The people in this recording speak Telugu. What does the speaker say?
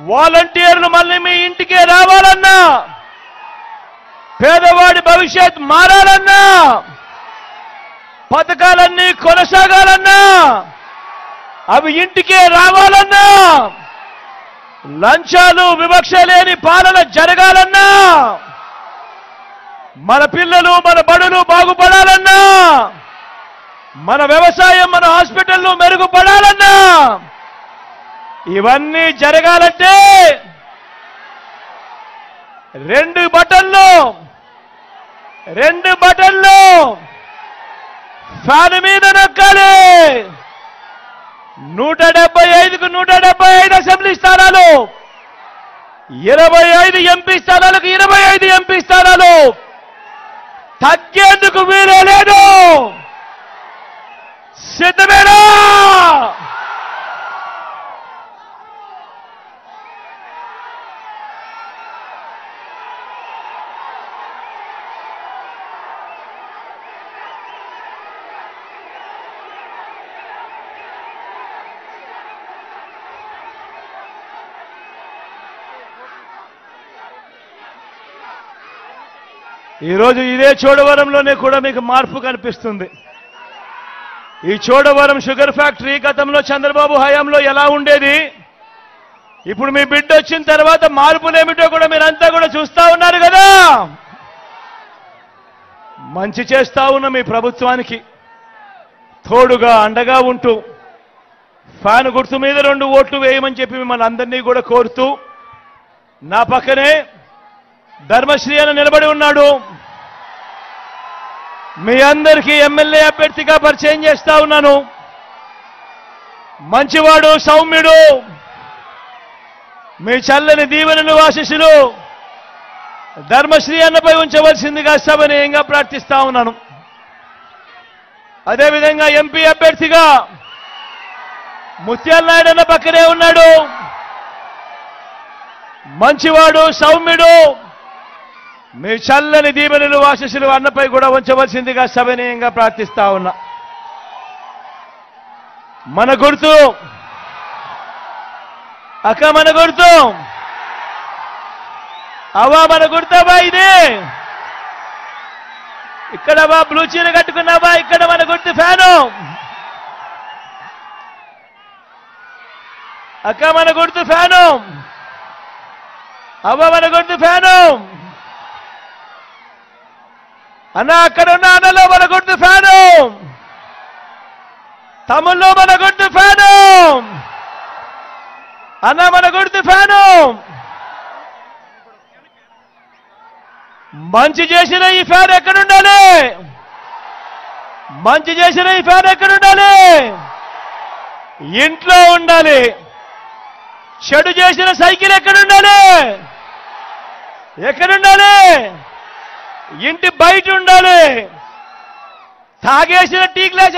వాలంటీర్లు మళ్ళీ మీ ఇంటికే రావాలన్నా, పేదవాడి భవిష్యత్ మారాలన్నా, పథకాలన్నీ కొనసాగాలన్నా, అవి ఇంటికే రావాలన్నా, లంచాలు వివక్ష లేని పాలన జరగాలన్నా, మన పిల్లలు మన బడులు బాగుపడాలన్నా, మన వ్యవసాయం మన హాస్పిటల్లు మెరుగుపడాలన్నా, ఇవన్నీ జరగాలంటే రెండు బటన్లు ఫ్యాన్ మీద నొక్కాలి. 175కు 175 అసెంబ్లీ స్థానాలు, 25 ఎంపీ స్థానాలకు 25 ఎంపీ స్థానాలు తగ్గేందుకు వీలు లేదు. సిద్ధమేనా? ఈరోజు ఇదే చోడవరంలోనే కూడా మీకు మార్పు కనిపిస్తుంది. ఈ చోడవరం షుగర్ ఫ్యాక్టరీ గతంలో చంద్రబాబు హయాంలో ఎలా ఉండేది, ఇప్పుడు మీ బిడ్డ వచ్చిన తర్వాత మార్పులేమిటో కూడా మీరంతా కూడా చూస్తా ఉన్నారు కదా. మంచి చేస్తా ఉన్న మీ ప్రభుత్వానికి తోడుగా అండగా ఉంటూ ఫ్యాన్ గుర్తు మీద 2 ఓట్లు వేయమని చెప్పి మిమ్మల్ని అందరినీ కూడా కోరుతూ, నా పక్కనే ధర్మశ్రీ అని నిలబడి ఉన్నాడు. మీ అందరికీ ఎమ్మెల్యే అభ్యర్థిగా పరిచయం చేస్తా ఉన్నాను. మంచివాడు, సౌమ్యుడు, మీ చల్లని దీవెనలు ఆశీస్సులు ధర్మశ్రీ అన్నపై ఉంచవలసిందిగా సభనీయంగా ప్రార్థిస్తా ఉన్నాను. అదేవిధంగా ఎంపీ అభ్యర్థిగా ముత్యాల నాయుడు అన్న పక్కనే ఉన్నాడు. మంచివాడు, సౌమ్యుడు, మీ చల్లని దీవెనలు ఆశీస్సులు అన్నపై కూడా ఉంచవలసిందిగా సభనీయంగా ప్రార్థిస్తా ఉన్నా. మన గుర్తు అక్క, మన గుర్తు అవా, మన గుర్తవా ఇది. ఇక్కడవా బ్లూ చీర కట్టుకున్నావా, ఇక్కడ మన గుర్తు ఫ్యాను. అక్క మన గుర్తు ఫ్యాను, అవ్వ మన గుర్తు ఫ్యాను. అన్న అక్కడ ఉన్న అన్నలో మన గుర్తు ఫ్యాను, తమ్ముల్లో మన గుర్తు ఫ్యాను, అన్న మన గుర్తు ఫ్యాను. మంచి చేసిన ఈ ఫ్యాన్ ఎక్కడుండాలి? మంచి చేసిన ఈ ఫ్యాన్ ఎక్కడుండాలి? ఇంట్లో ఉండాలి. చెడు చేసిన సైకిల్ ఎక్కడుండాలి? ఎక్కడుండాలి? ఇంటి బయట ఉండాలి. తాగేసిన టీ గ్లాస్